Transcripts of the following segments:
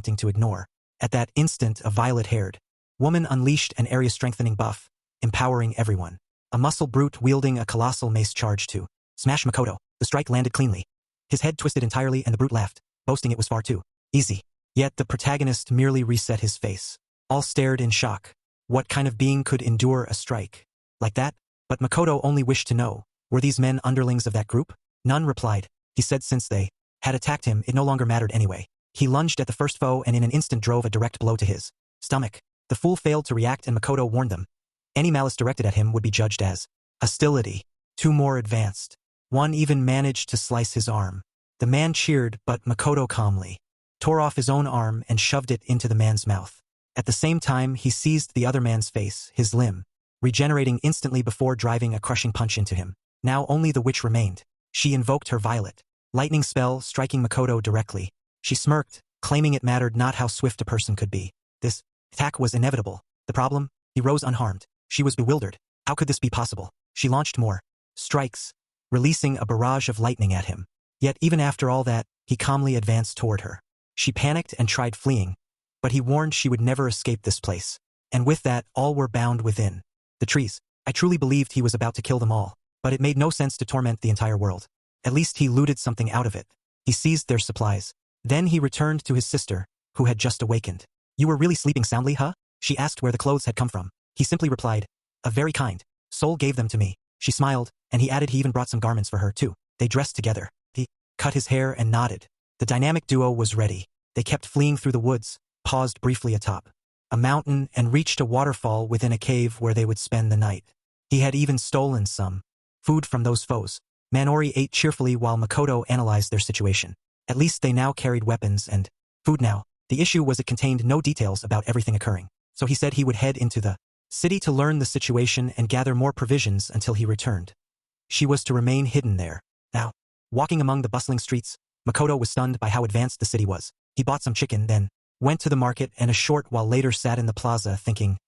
to ignore. At that instant, a violet-haired woman unleashed an area-strengthening buff, empowering everyone. A muscle brute wielding a colossal mace charged to smash Makoto. The strike landed cleanly. His head twisted entirely and the brute laughed, boasting it was far too easy. Yet the protagonist merely reset his face. All stared in shock. What kind of being could endure a strike like that? But Makoto only wished to know, were these men underlings of that group? None replied. He said since they had attacked him, it no longer mattered anyway. He lunged at the first foe and in an instant drove a direct blow to his stomach. The fool failed to react and Makoto warned them. Any malice directed at him would be judged as hostility. Two more advanced. One even managed to slice his arm. The man cheered, but Makoto calmly tore off his own arm and shoved it into the man's mouth. At the same time, he seized the other man's face, his limb, regenerating instantly before driving a crushing punch into him. Now only the witch remained. She invoked her violet lightning spell, striking Makoto directly. She smirked, claiming it mattered not how swift a person could be. This attack was inevitable. The problem? He rose unharmed. She was bewildered. How could this be possible? She launched more strikes, releasing a barrage of lightning at him. Yet even after all that, he calmly advanced toward her. She panicked and tried fleeing, but he warned she would never escape this place. And with that, all were bound within the trees. I truly believed he was about to kill them all, but it made no sense to torment the entire world. At least he looted something out of it. He seized their supplies. Then he returned to his sister, who had just awakened. You were really sleeping soundly, huh? She asked where the clothes had come from. He simply replied, a very kind soul gave them to me. She smiled, and he added he even brought some garments for her too. They dressed together. He cut his hair and nodded. The dynamic duo was ready. They kept fleeing through the woods, paused briefly atop a mountain and reached a waterfall within a cave where they would spend the night. He had even stolen some food from those foes. Manori ate cheerfully while Makoto analyzed their situation. At least they now carried weapons and food now. The issue was it contained no details about everything occurring. So he said he would head into the city to learn the situation and gather more provisions until he returned. She was to remain hidden there. Now, walking among the bustling streets, Makoto was stunned by how advanced the city was. He bought some chicken, then went to the market and a short while later sat in the plaza thinking,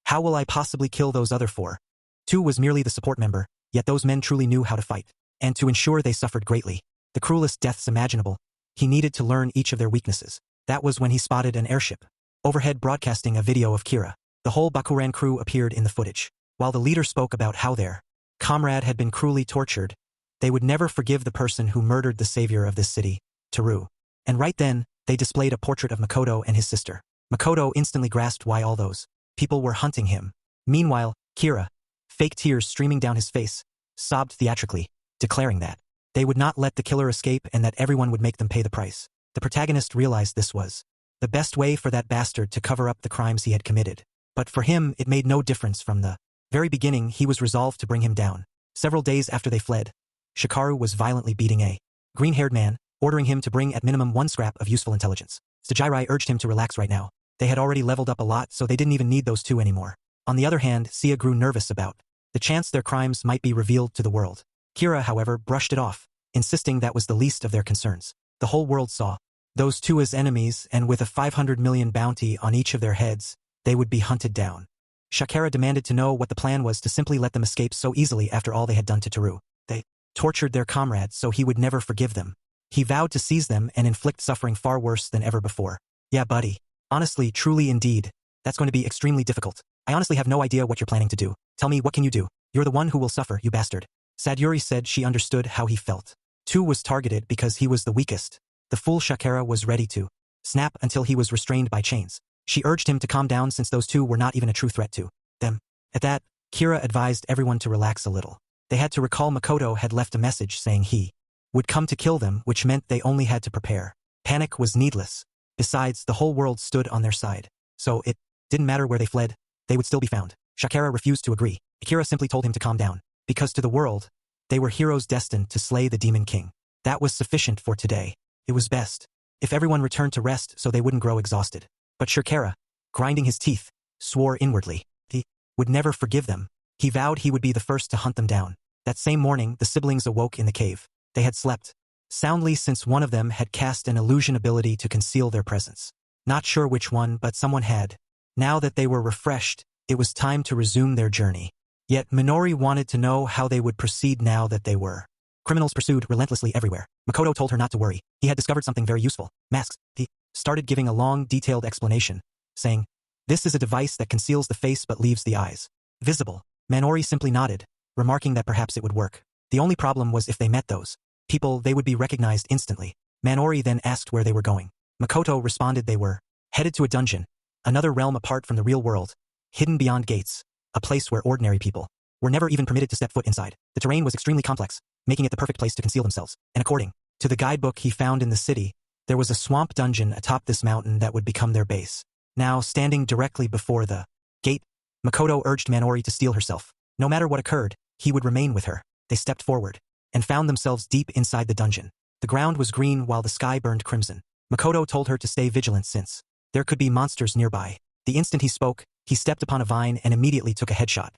how will I possibly kill those other four? Two was merely the support member, yet those men truly knew how to fight. And to ensure they suffered greatly, the cruelest deaths imaginable, he needed to learn each of their weaknesses. That was when he spotted an airship overhead broadcasting a video of Kira. The whole Bakuran crew appeared in the footage. While the leader spoke about how their comrade had been cruelly tortured, they would never forgive the person who murdered the savior of this city, Teru. And right then, they displayed a portrait of Makoto and his sister. Makoto instantly grasped why all those people were hunting him. Meanwhile, Kira, fake tears streaming down his face, sobbed theatrically, declaring that they would not let the killer escape and that everyone would make them pay the price. The protagonist realized this was the best way for that bastard to cover up the crimes he had committed. But for him, it made no difference from the very beginning. He was resolved to bring him down. Several days after they fled, Shikaru was violently beating a green-haired man, ordering him to bring at minimum one scrap of useful intelligence. Sajirai urged him to relax right now. They had already leveled up a lot, so they didn't even need those two anymore. On the other hand, Sia grew nervous about the chance their crimes might be revealed to the world. Kira, however, brushed it off, insisting that was the least of their concerns. The whole world saw those two as enemies, and with a 500 million bounty on each of their heads, they would be hunted down. Shakara demanded to know what the plan was to simply let them escape so easily after all they had done to Teru. They tortured their comrade, so he would never forgive them. He vowed to seize them and inflict suffering far worse than ever before. Yeah, buddy. Honestly, truly indeed, that's going to be extremely difficult. I honestly have no idea what you're planning to do. Tell me, what can you do? You're the one who will suffer, you bastard. Sayuri said she understood how he felt. Tu was targeted because he was the weakest. The fool Shakara was ready to snap until he was restrained by chains. She urged him to calm down since those two were not even a true threat to them. At that, Kira advised everyone to relax a little. They had to recall Makoto had left a message saying he would come to kill them, which meant they only had to prepare. Panic was needless. Besides, the whole world stood on their side. So it didn't matter where they fled, they would still be found. Shakara refused to agree. Akira simply told him to calm down, because to the world, they were heroes destined to slay the Demon King. That was sufficient for today. It was best if everyone returned to rest so they wouldn't grow exhausted. But Shakara, grinding his teeth, swore inwardly he would never forgive them. He vowed he would be the first to hunt them down. That same morning, the siblings awoke in the cave. They had slept soundly since one of them had cast an illusion ability to conceal their presence. Not sure which one, but someone had. Now that they were refreshed, it was time to resume their journey. Yet Minori wanted to know how they would proceed now that they were criminals pursued relentlessly everywhere. Makoto told her not to worry. He had discovered something very useful. Masks. The started giving a long, detailed explanation, saying, "This is a device that conceals the face but leaves the eyes visible." Manori simply nodded, remarking that perhaps it would work. The only problem was if they met those people, they would be recognized instantly. Manori then asked where they were going. Makoto responded they were headed to a dungeon, another realm apart from the real world, hidden beyond gates, a place where ordinary people were never even permitted to step foot inside. The terrain was extremely complex, making it the perfect place to conceal themselves, and according to the guidebook he found in the city, there was a swamp dungeon atop this mountain that would become their base. Now, standing directly before the gate, Makoto urged Manori to steel herself. No matter what occurred, he would remain with her. They stepped forward and found themselves deep inside the dungeon. The ground was green while the sky burned crimson. Makoto told her to stay vigilant since there could be monsters nearby. The instant he spoke, he stepped upon a vine and immediately took a headshot.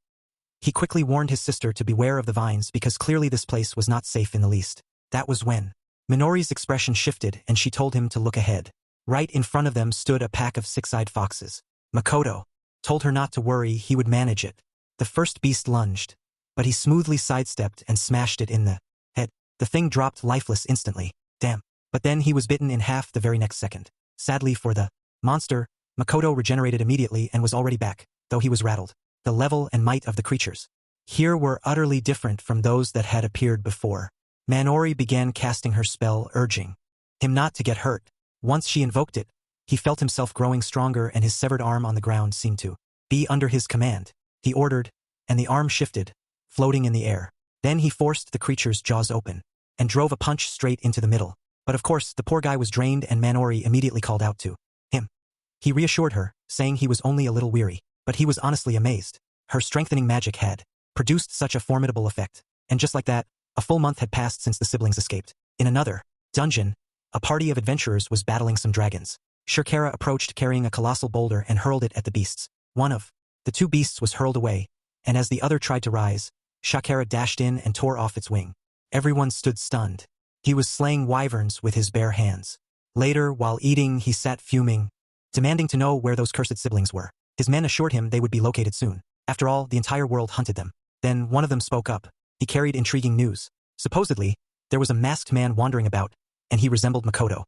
He quickly warned his sister to beware of the vines because clearly this place was not safe in the least. That was when Minori's expression shifted and she told him to look ahead. Right in front of them stood a pack of six-eyed foxes. Makoto told her not to worry, he would manage it. The first beast lunged, but he smoothly sidestepped and smashed it in the head. The thing dropped lifeless instantly. Damn. But then he was bitten in half the very next second. Sadly for the monster, Makoto regenerated immediately and was already back, though he was rattled. The level and might of the creatures here were utterly different from those that had appeared before. Manori began casting her spell, urging him not to get hurt. Once she invoked it, he felt himself growing stronger and his severed arm on the ground seemed to be under his command. He ordered, and the arm shifted, floating in the air. Then he forced the creature's jaws open and drove a punch straight into the middle. But of course, the poor guy was drained and Manori immediately called out to him. He reassured her, saying he was only a little weary, but he was honestly amazed. Her strengthening magic had produced such a formidable effect. And just like that, a full month had passed since the siblings escaped. In another dungeon, a party of adventurers was battling some dragons. Shakera approached carrying a colossal boulder and hurled it at the beasts. One of the two beasts was hurled away, and as the other tried to rise, Shakera dashed in and tore off its wing. Everyone stood stunned. He was slaying wyverns with his bare hands. Later, while eating, he sat fuming, demanding to know where those cursed siblings were. His men assured him they would be located soon. After all, the entire world hunted them. Then one of them spoke up. He carried intriguing news. Supposedly, there was a masked man wandering about, and he resembled Makoto.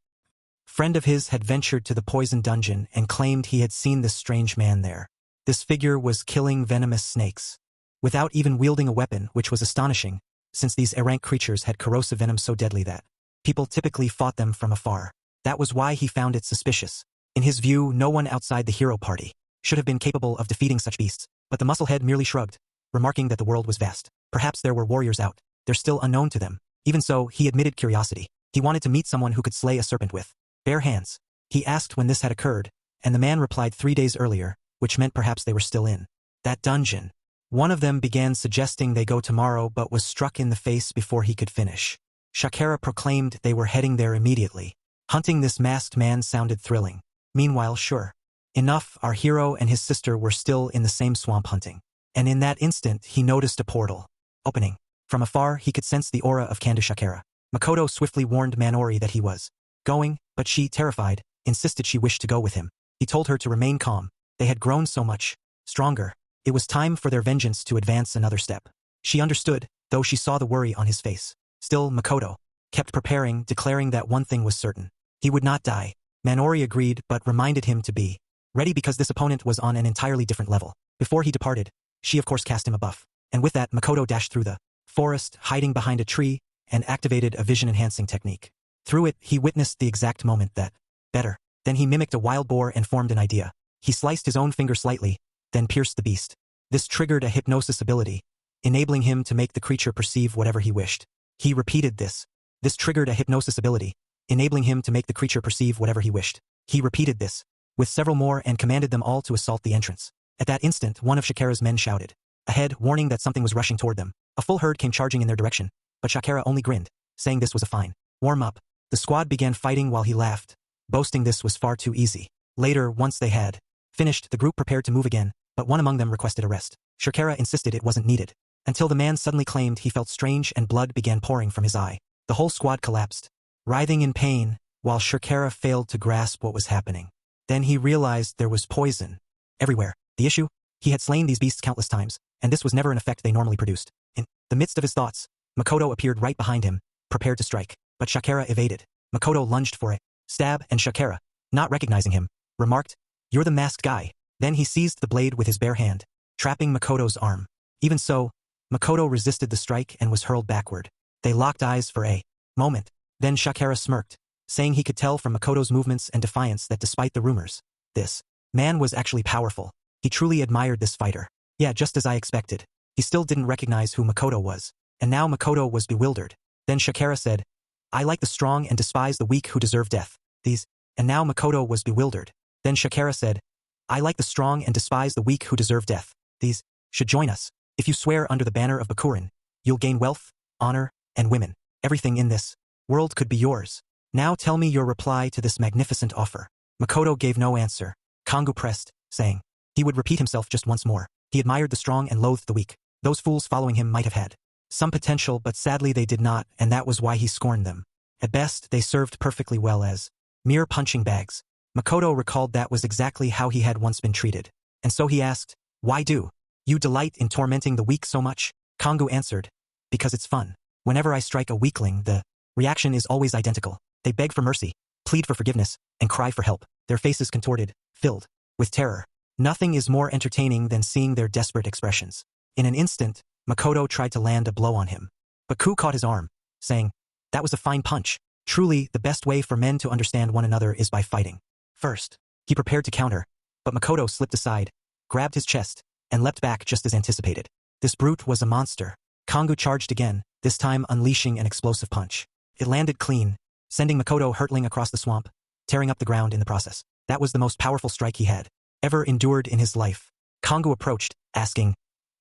Friend of his had ventured to the poison dungeon and claimed he had seen this strange man there. This figure was killing venomous snakes without even wielding a weapon, which was astonishing, since these errant creatures had corrosive venom so deadly that people typically fought them from afar. That was why he found it suspicious. In his view, no one outside the hero party should have been capable of defeating such beasts, but the musclehead merely shrugged, remarking that the world was vast. Perhaps there were warriors out there still unknown to them. Even so, he admitted curiosity. He wanted to meet someone who could slay a serpent with bare hands. He asked when this had occurred, and the man replied 3 days earlier, which meant perhaps they were still in that dungeon. One of them began suggesting they go tomorrow but was struck in the face before he could finish. Shakera proclaimed they were heading there immediately. Hunting this masked man sounded thrilling. Meanwhile, sure enough, our hero and his sister were still in the same swamp hunting. And in that instant, he noticed a portal opening. From afar, he could sense the aura of Kandu Shakera. Makoto swiftly warned Manori that he was going, but she, terrified, insisted she wished to go with him. He told her to remain calm. They had grown so much stronger. It was time for their vengeance to advance another step. She understood, though she saw the worry on his face. Still, Makoto kept preparing, declaring that one thing was certain. He would not die. Manori agreed but reminded him to be ready because this opponent was on an entirely different level. Before he departed, she of course cast him a buff. And with that, Makoto dashed through the forest, hiding behind a tree, and activated a vision-enhancing technique. Through it, he witnessed the exact moment that better. Then he mimicked a wild boar and formed an idea. He sliced his own finger slightly, then pierced the beast. This triggered a hypnosis ability, enabling him to make the creature perceive whatever he wished. He repeated this. This triggered a hypnosis ability, enabling him to make the creature perceive whatever he wished. He repeated this with several more and commanded them all to assault the entrance. At that instant, one of Shakera's men shouted ahead, warning that something was rushing toward them. A full herd came charging in their direction, but Shakera only grinned, saying this was a fine warm-up. The squad began fighting while he laughed, boasting this was far too easy. Later, once they had finished, the group prepared to move again, but one among them requested a rest. Shakera insisted it wasn't needed, until the man suddenly claimed he felt strange and blood began pouring from his eye. The whole squad collapsed, writhing in pain, while Shakera failed to grasp what was happening. Then he realized there was poison everywhere. The issue? He had slain these beasts countless times, and this was never an effect they normally produced. In the midst of his thoughts, Makoto appeared right behind him, prepared to strike, but Shakera evaded. Makoto lunged for it, stab, and Shakera, not recognizing him, remarked, "You're the masked guy." Then he seized the blade with his bare hand, trapping Makoto's arm. Even so, Makoto resisted the strike and was hurled backward. They locked eyes for a moment. Then Shakara smirked, saying he could tell from Makoto's movements and defiance that despite the rumors, this man was actually powerful. He truly admired this fighter. Yeah, just as I expected. He still didn't recognize who Makoto was, and now Makoto was bewildered. Then Shakara said, "I like the strong and despise the weak who deserve death. These..." And now Makoto was bewildered. Then Shakara said, "I like the strong and despise the weak who deserve death. These should join us. If you swear under the banner of Bakurin, you'll gain wealth, honor, and women. Everything in this world could be yours. Now tell me your reply to this magnificent offer." Makoto gave no answer. Kongu pressed, saying he would repeat himself just once more. He admired the strong and loathed the weak. Those fools following him might have had some potential, but sadly they did not, and that was why he scorned them. At best, they served perfectly well as mere punching bags. Makoto recalled that was exactly how he had once been treated. And so he asked, "Why do you delight in tormenting the weak so much?" Kongu answered, "Because it's fun. Whenever I strike a weakling, the reaction is always identical. They beg for mercy, plead for forgiveness, and cry for help, their faces contorted, filled with terror. Nothing is more entertaining than seeing their desperate expressions." In an instant, Makoto tried to land a blow on him. But Ku caught his arm, saying, "That was a fine punch. Truly, the best way for men to understand one another is by fighting." First, he prepared to counter, but Makoto slipped aside, grabbed his chest, and leapt back just as anticipated. This brute was a monster. Kongu charged again, this time unleashing an explosive punch. It landed clean, sending Makoto hurtling across the swamp, tearing up the ground in the process. That was the most powerful strike he had ever endured in his life. Kongu approached, asking,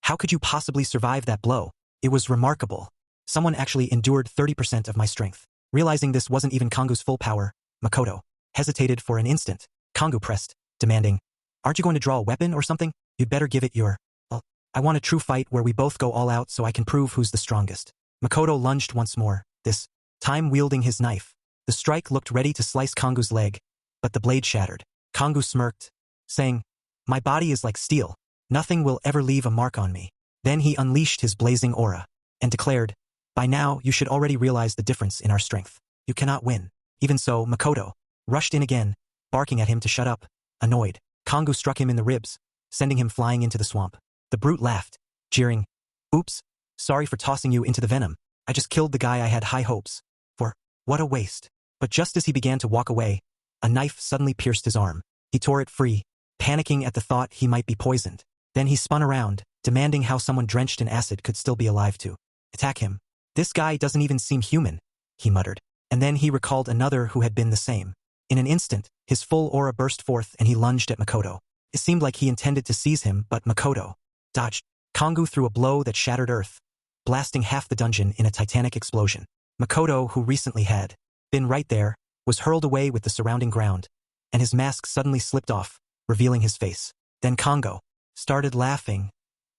"How could you possibly survive that blow?" It was remarkable. Someone actually endured 30% of my strength. Realizing this wasn't even Kongu's full power, Makoto hesitated for an instant. Kongu pressed, demanding, "Aren't you going to draw a weapon or something? You'd better give it your... Well, I want a true fight where we both go all out so I can prove who's the strongest." Makoto lunged once more, this time wielding his knife. The strike looked ready to slice Kongu's leg, but the blade shattered. Kongu smirked, saying, "My body is like steel. Nothing will ever leave a mark on me." Then he unleashed his blazing aura, and declared, "By now you should already realize the difference in our strength. You cannot win." Even so, Makoto rushed in again, barking at him to shut up, annoyed. Kongu struck him in the ribs, sending him flying into the swamp. The brute laughed, jeering, "Oops, sorry for tossing you into the venom. I just killed the guy I had high hopes for. What a waste." But just as he began to walk away, a knife suddenly pierced his arm. He tore it free, panicking at the thought he might be poisoned. Then he spun around, demanding how someone drenched in acid could still be alive to attack him. "This guy doesn't even seem human," he muttered. And then he recalled another who had been the same. In an instant, his full aura burst forth and he lunged at Makoto. It seemed like he intended to seize him, but Makoto dodged. Kongu threw a blow that shattered earth, blasting half the dungeon in a titanic explosion. Makoto, who recently had been right there, was hurled away with the surrounding ground, and his mask suddenly slipped off, revealing his face. Then Kongo started laughing,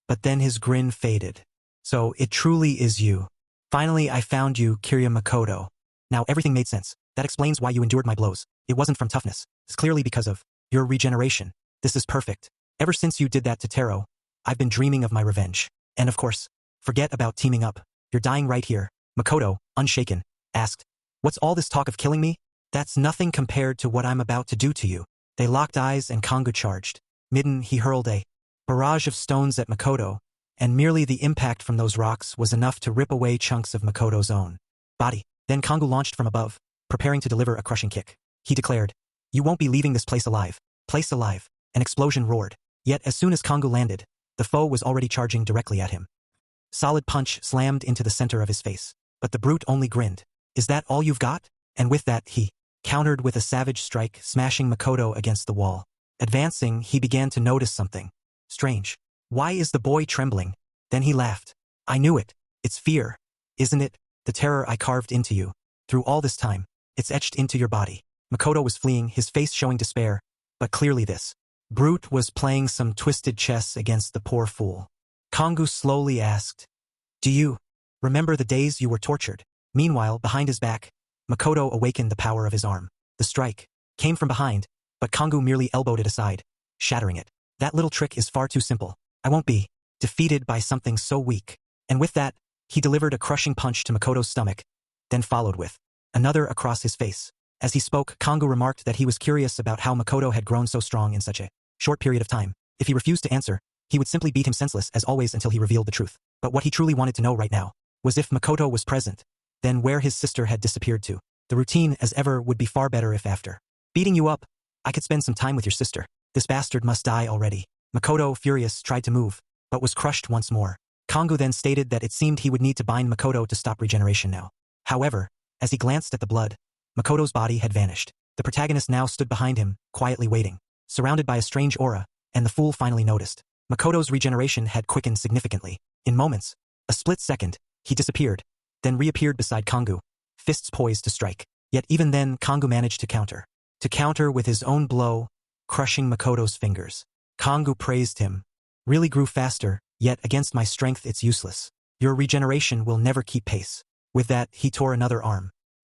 but then his grin faded. "So it truly is you. Finally I found you, Kiryu Makoto. Now everything made sense. That explains why you endured my blows. It wasn't from toughness. It's clearly because of your regeneration. This is perfect. Ever since you did that to Taro, I've been dreaming of my revenge. And of course, forget about teaming up. You're dying right here." Makoto, unshaken, asked, "What's all this talk of killing me? That's nothing compared to what I'm about to do to you." They locked eyes and Kongo charged. Midden, he hurled a barrage of stones at Makoto, and merely the impact from those rocks was enough to rip away chunks of Makoto's own body. Then Kongo launched from above, preparing to deliver a crushing kick. He declared, "You won't be leaving this place alive." Place alive. An explosion roared. Yet as soon as Kongo landed, the foe was already charging directly at him. Solid punch slammed into the center of his face. But the brute only grinned. "Is that all you've got?" And with that he countered with a savage strike, smashing Makoto against the wall. Advancing, he began to notice something strange. "Why is the boy trembling?" Then he laughed. "I knew it. It's fear, isn't it? The terror I carved into you. Through all this time, it's etched into your body." Makoto was fleeing, his face showing despair, but clearly this brute was playing some twisted chess against the poor fool. Kongu slowly asked, "Do you remember the days you were tortured?" Meanwhile, behind his back, Makoto awakened the power of his arm. The strike came from behind, but Kongu merely elbowed it aside, shattering it. "That little trick is far too simple. I won't be defeated by something so weak." And with that, he delivered a crushing punch to Makoto's stomach, then followed with another across his face. As he spoke, Kongu remarked that he was curious about how Makoto had grown so strong in such a short period of time. If he refused to answer, he would simply beat him senseless as always until he revealed the truth. But what he truly wanted to know right now was if Makoto was present, then where his sister had disappeared to. The routine, as ever, would be far better if after beating you up, I could spend some time with your sister. This bastard must die already. Makoto, furious, tried to move, but was crushed once more. Kongu then stated that it seemed he would need to bind Makoto to stop regeneration now. However, as he glanced at the blood, Makoto's body had vanished. The protagonist now stood behind him, quietly waiting, surrounded by a strange aura, and the fool finally noticed. Makoto's regeneration had quickened significantly. In moments, a split second, he disappeared, then reappeared beside Kongu, fists poised to strike. Yet even then, Kongu managed to counter. To counter with his own blow, crushing Makoto's fingers. Kongu praised him. Really grew faster, yet against my strength it's useless. Your regeneration will never keep pace. With that, he tore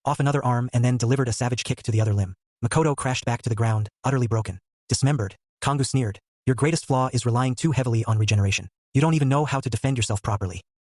off another arm and then delivered a savage kick to the other limb. Makoto crashed back to the ground, utterly broken. Dismembered, Kongu sneered. Your greatest flaw is relying too heavily on regeneration. You don't even know how to defend yourself properly.